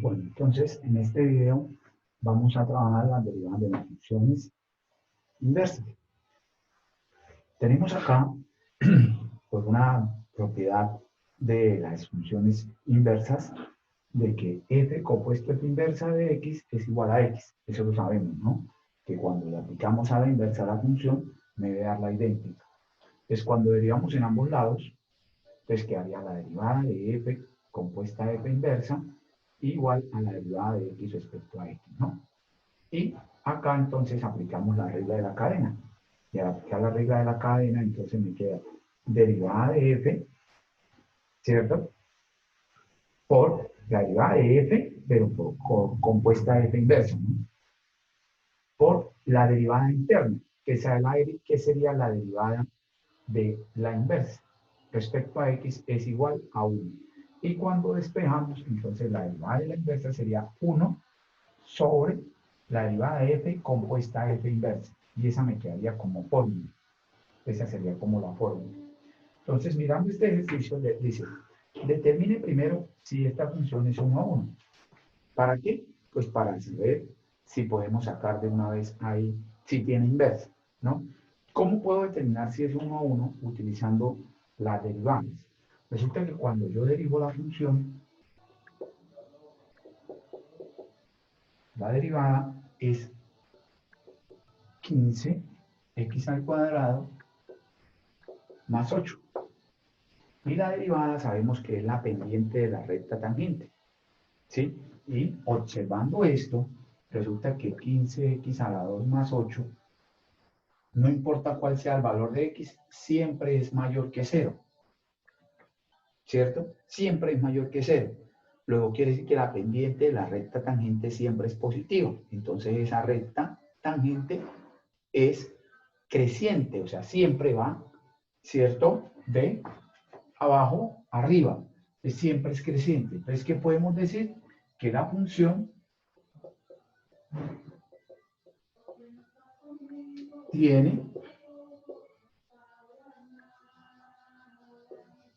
Bueno, entonces en este video vamos a trabajar las derivadas de las funciones inversas. Tenemos acá pues una propiedad de las funciones inversas de que f compuesto f inversa de x es igual a x. Eso lo sabemos, ¿no? Que cuando le aplicamos a la inversa la función me debe dar la idéntica. Entonces cuando derivamos en ambos lados, pues quedaría la derivada de f compuesta de f inversa igual a la derivada de x respecto a x, ¿no? Y acá entonces aplicamos la regla de la cadena. Y al aplicar la regla de la cadena, entonces me queda derivada de f, ¿cierto? Por la derivada de f, pero por compuesta de f inversa, ¿no? Por la derivada interna, que sería la derivada de la inversa. Respecto a x es igual a 1. Y cuando despejamos, entonces la derivada de la inversa sería 1 sobre la derivada de f compuesta de f inversa. Y esa me quedaría como fórmula. Esa sería como la fórmula. Entonces, mirando este ejercicio, dice, determine primero si esta función es 1 a 1. ¿Para qué? Pues para saber si podemos sacar de una vez ahí, si tiene inversa, ¿no? ¿Cómo puedo determinar si es 1 a 1 utilizando las derivadas? Resulta que cuando yo derivo la función, la derivada es 15x al cuadrado más 8. Y la derivada sabemos que es la pendiente de la recta tangente, ¿sí? Y observando esto, resulta que 15x a la 2 más 8, no importa cuál sea el valor de x, siempre es mayor que 0, ¿cierto? Siempre es mayor que 0. Luego quiere decir que la pendiente de la recta tangente siempre es positiva. Entonces esa recta tangente es creciente, o sea, siempre va, ¿cierto? De abajo arriba, siempre es creciente. Entonces, ¿qué podemos decir? Que la función tiene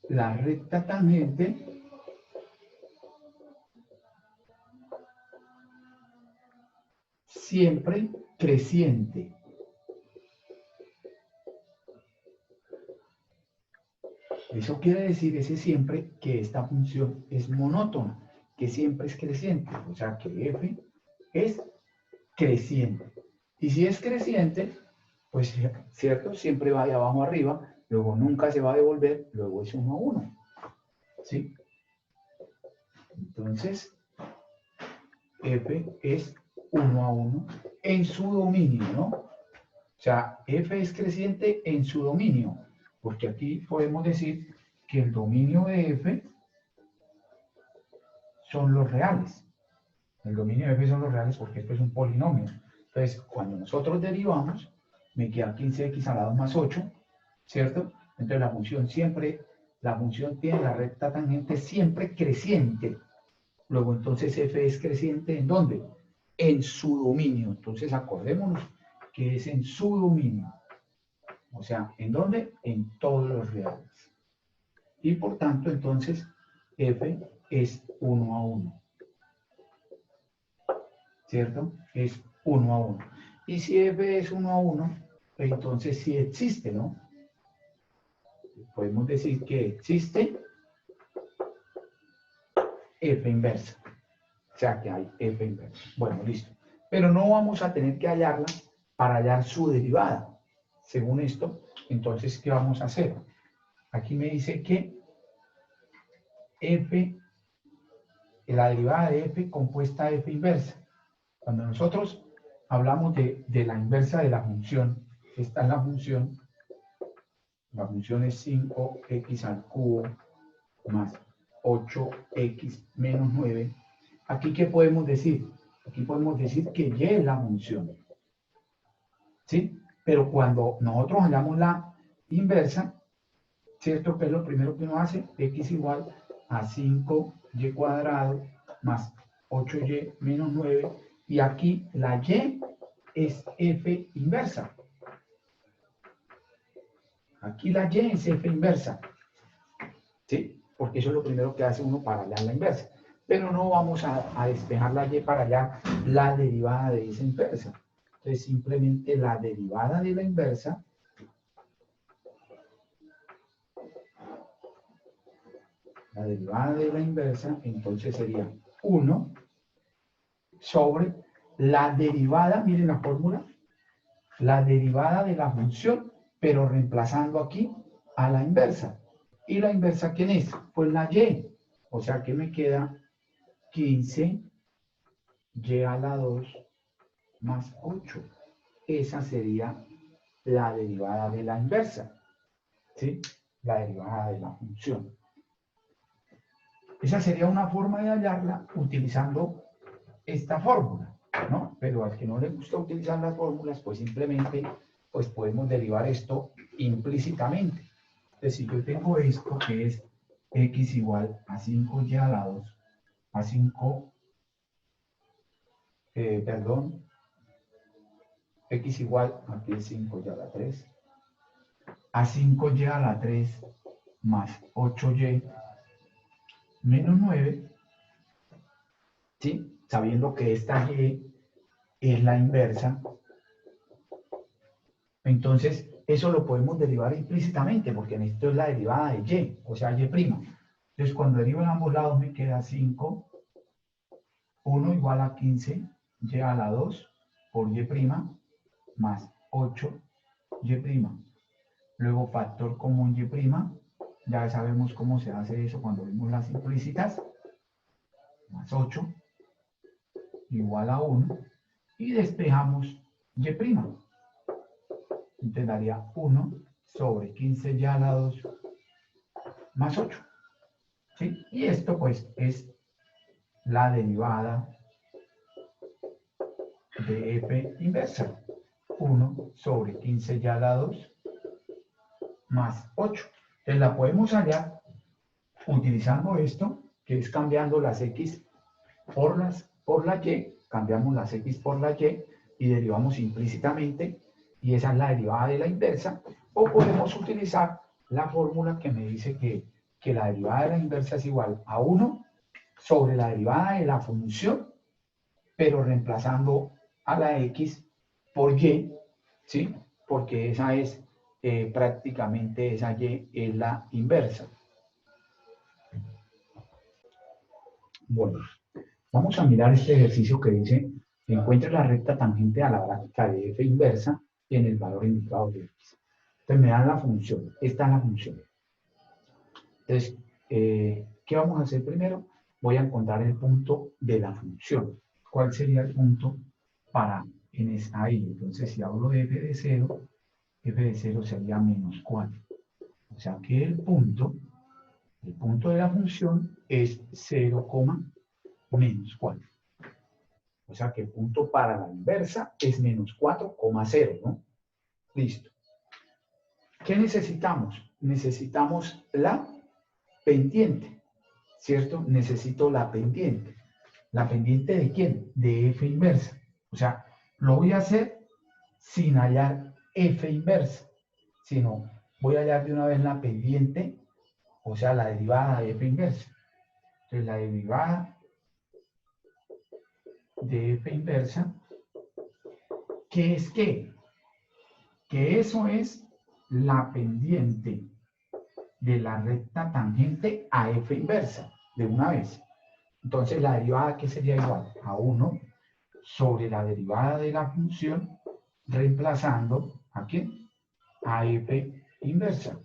la recta tangente siempre creciente. Eso quiere decir ese siempre que esta función es monótona, que siempre es creciente, o sea que f es creciente. Y si es creciente, pues cierto, siempre va de abajo arriba, luego nunca se va a devolver, luego es 1 a 1. ¿Sí? Entonces, f es 1 a 1 en su dominio, ¿no? O sea, f es creciente en su dominio, porque aquí podemos decir que el dominio de f son los reales. El dominio de f son los reales porque esto es un polinomio. Entonces, cuando nosotros derivamos, me queda 15x a la 2 más 8, ¿cierto? Entonces la función tiene la recta tangente siempre creciente. Luego, entonces, f es creciente ¿en dónde? En su dominio. Entonces, acordémonos que es en su dominio. O sea, ¿en dónde? En todos los reales. Y por tanto, entonces, f es 1 a 1. ¿Cierto? Es 1 a 1. Y si f es 1 a 1, entonces sí existe, ¿no? Podemos decir que existe f inversa. O sea que hay f inversa. Bueno, listo. Pero no vamos a tener que hallarla para hallar su derivada. Según esto, entonces, ¿qué vamos a hacer? Aquí me dice que f, la derivada de f compuesta de f inversa. Cuando nosotros hablamos de la inversa de la función, esta es la función es 5x al cubo más 8x menos 9. ¿Aquí qué podemos decir? Aquí podemos decir que y es la función. ¿Sí? Pero cuando nosotros hallamos la inversa, ¿cierto? Que es lo primero que uno hace, x igual a 5y cuadrado más 8y menos 9. Y aquí la y es f inversa. Aquí la y es f inversa. ¿Sí? Porque eso es lo primero que hace uno para hallar la inversa. pero no vamos a despejar la y para allá, la derivada de esa inversa. Entonces, simplemente la derivada de la inversa entonces sería 1 sobre la derivada, miren la fórmula, la derivada de la función, pero reemplazando aquí a la inversa. ¿Y la inversa quién es? Pues la y. O sea que me queda 15 y a la 2 más 8. Esa sería la derivada de la inversa, ¿sí? La derivada de la función. Esa sería una forma de hallarla utilizando esta fórmula, ¿no? Pero al que no le gusta utilizar las fórmulas, pues simplemente pues podemos derivar esto implícitamente. Entonces, si yo tengo esto que es x igual a 5y a la 2, a 5, perdón, x igual, aquí es 5y a la 3, a 5y a la 3 más 8y menos 9, ¿sí? Sabiendo que esta y es la inversa, entonces eso lo podemos derivar implícitamente, porque en esto es la derivada de y, o sea, y'. Entonces, cuando derivo en ambos lados me queda 5, 1 igual a 15, y a la 2 por y' más 8 y'. Luego factor común y', ya sabemos cómo se hace eso cuando vimos las implícitas, más 8 igual a 1, y despejamos y'. Entonces daría 1 sobre 15 y a la 2 más 8. ¿Sí? Y esto pues es la derivada de f inversa. 1 sobre 15 y a la 2 más 8. Entonces la podemos hallar utilizando esto, que es cambiando las x por la y, cambiamos las x por la y derivamos implícitamente, y esa es la derivada de la inversa. O podemos utilizar la fórmula que me dice que la derivada de la inversa es igual a 1 sobre la derivada de la función, pero reemplazando a la x por y, ¿sí? Porque esa es prácticamente, esa y es la inversa. Bueno, vamos a mirar este ejercicio que dice, encuentre la recta tangente a la gráfica de f inversa en el valor indicado de x. Entonces me dan la función, esta es la función. Entonces, ¿qué vamos a hacer primero? Voy a encontrar el punto de la función. ¿Cuál sería el punto para en esa y? Entonces, si hablo de f de 0 sería menos 4. O sea que el punto de la función es 0, menos 4. O sea que el punto para la inversa es menos 4,0, ¿no? Listo. ¿Qué necesitamos? Necesitamos la pendiente, ¿cierto? Necesito la pendiente. ¿La pendiente de quién? De f inversa. O sea, lo voy a hacer sin hallar f inversa, sino voy a hallar de una vez la pendiente, o sea, la derivada de f inversa. Entonces, la derivada de f inversa, ¿qué es qué? Que eso es la pendiente de la recta tangente a f inversa, de una vez. Entonces, la derivada, ¿qué sería igual? A 1 sobre la derivada de la función, reemplazando ¿a quién? A f inversa.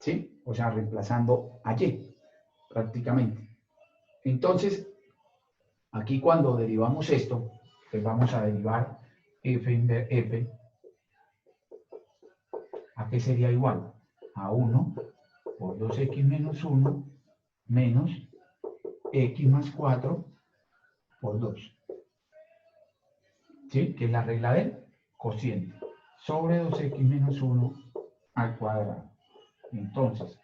¿Sí? O sea, reemplazando a y, prácticamente. Entonces, aquí cuando derivamos esto, pues vamos a derivar f, ¿a qué sería igual? A 1 por 2x menos 1 menos x más 4 por 2. ¿Sí? Que es la regla del cociente. Sobre 2x menos 1 al cuadrado. Entonces,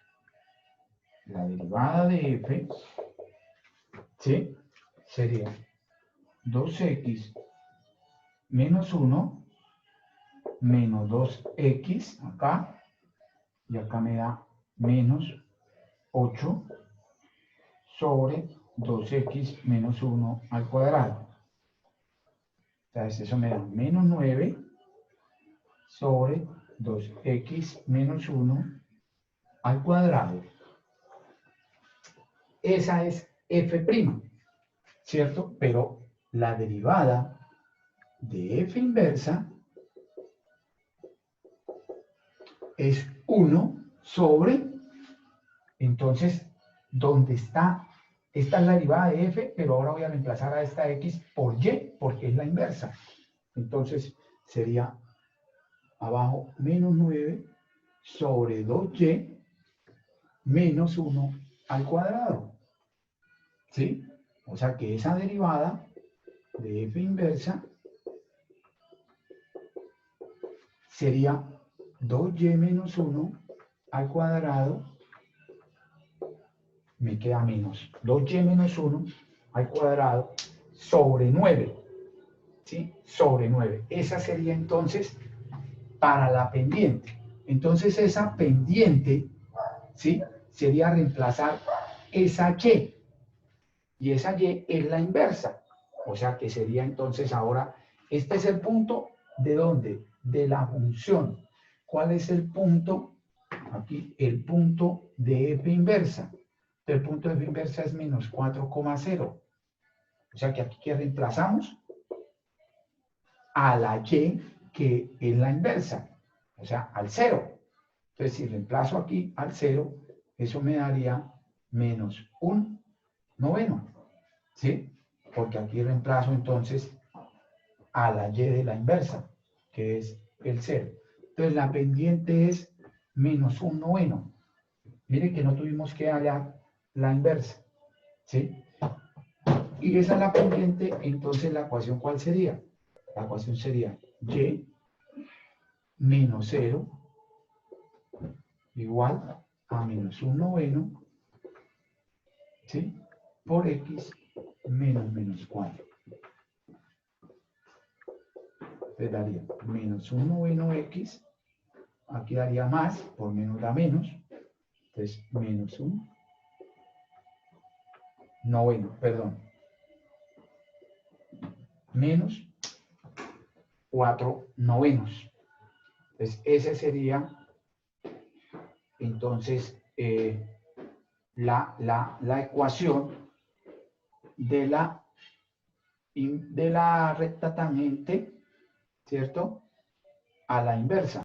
la derivada de f, ¿sí? Sería 2x menos 1 menos 2x acá, y acá me da menos 8 sobre 2x menos 1 al cuadrado. Entonces eso me da menos 9 sobre 2x menos 1 al cuadrado. Esa es f', ¿cierto? Pero la derivada de f inversa es 1 sobre, entonces, ¿dónde está? Esta es la derivada de f, pero ahora voy a reemplazar a esta x por y, porque es la inversa. Entonces, sería abajo menos 9 sobre 2y menos 1 al cuadrado. ¿Sí? O sea que esa derivada de f inversa sería 2y menos 1 al cuadrado, me queda menos 2y menos 1 al cuadrado sobre 9, ¿sí? Sobre 9. Esa sería entonces para la pendiente. Entonces esa pendiente, ¿sí? Sería reemplazar esa y. Y esa y es la inversa. O sea que sería entonces ahora, este es el punto de ¿dónde? De la función. ¿Cuál es el punto? Aquí, el punto de f inversa. El punto de f inversa es menos 4,0. O sea que aquí que reemplazamos a la y que es la inversa. O sea, al 0. Entonces, si reemplazo aquí al 0, eso me daría menos 1/9. ¿Sí? Porque aquí reemplazo entonces a la y de la inversa, que es el 0. Entonces la pendiente es menos 1/9. Mire que no tuvimos que hallar la inversa. ¿Sí? Y esa es la pendiente, entonces la ecuación ¿cuál sería? La ecuación sería y menos 0 igual a menos 1/9, ¿sí? Por x menos 4. Entonces daría menos 1/x, aquí daría más, por menos da menos, entonces menos 1/9, perdón, menos 4/9. Entonces ese sería entonces la ecuación de la recta tangente, ¿cierto? A la inversa.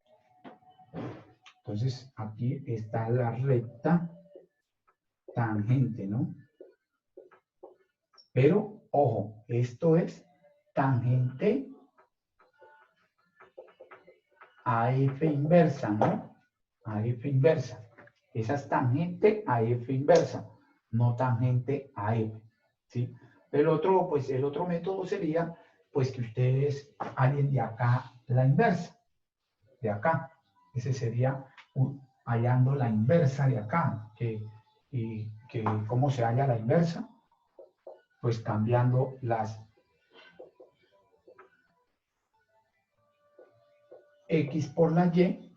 Entonces aquí está la recta tangente, ¿no? Pero, ojo, esto es tangente a f inversa, ¿no? A f inversa. Esa es tangente a f inversa, no tangente a f, ¿sí? El otro, pues el otro método sería, pues que ustedes hallen de acá la inversa, de acá. Ese sería hallando la inversa de acá, ¿cómo se halla la inversa? Pues cambiando las x por la y,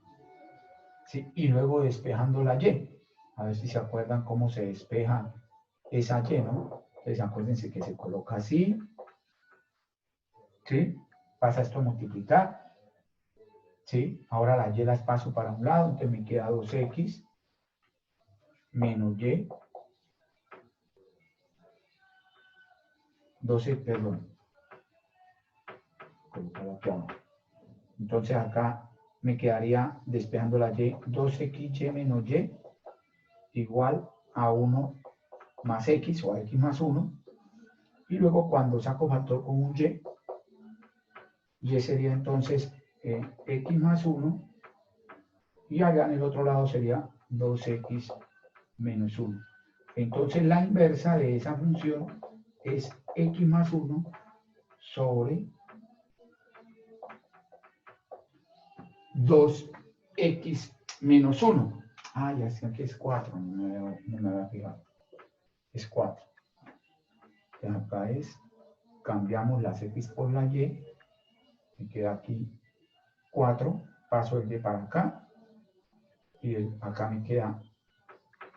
¿sí? Y luego despejando la y. A ver si se acuerdan cómo se despeja esa y, ¿no? Entonces acuérdense que se coloca así, ¿sí? Pasa esto a multiplicar, ¿sí? Ahora la y las paso para un lado, entonces me queda 2x menos y, 12, perdón, entonces acá me quedaría despejando la y, 2xy menos y igual a 1 más x o a x más 1, y luego cuando saco factor con un y sería entonces x más 1, y allá en el otro lado sería 2x menos 1. Entonces la inversa de esa función es x más 1 sobre 2x menos 1. Ah, ya sé que es 4, no me había fijado. Es 4. Entonces acá cambiamos las x por la y, me queda aquí 4, paso el y para acá, y acá me queda,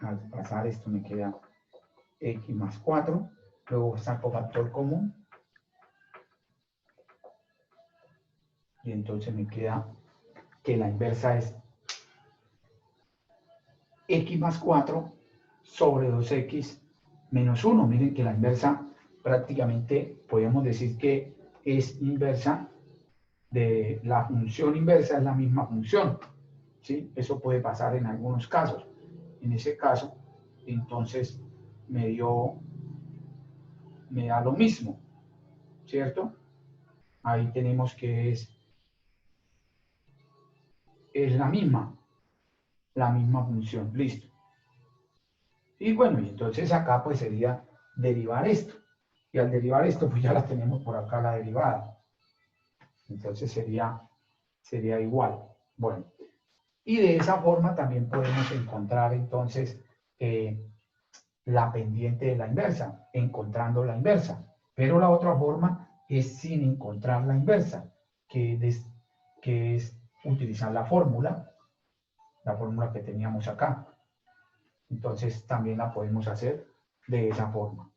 al pasar esto me queda x más 4, luego saco factor común, y entonces me queda que la inversa es x más 4 sobre 2x menos 1. Miren que la inversa prácticamente podemos decir que es inversa de la función inversa, es la misma función, ¿sí? Eso puede pasar en algunos casos. En ese caso, entonces me da lo mismo, ¿cierto? Ahí tenemos que es la misma función, listo. Y bueno, y entonces acá pues sería derivar esto. Y al derivar esto, pues ya la tenemos por acá la derivada. Entonces sería igual. Bueno, y de esa forma también podemos encontrar entonces la pendiente de la inversa, encontrando la inversa. Pero la otra forma es sin encontrar la inversa, que es utilizar la fórmula que teníamos acá. Entonces también la podemos hacer de esa forma.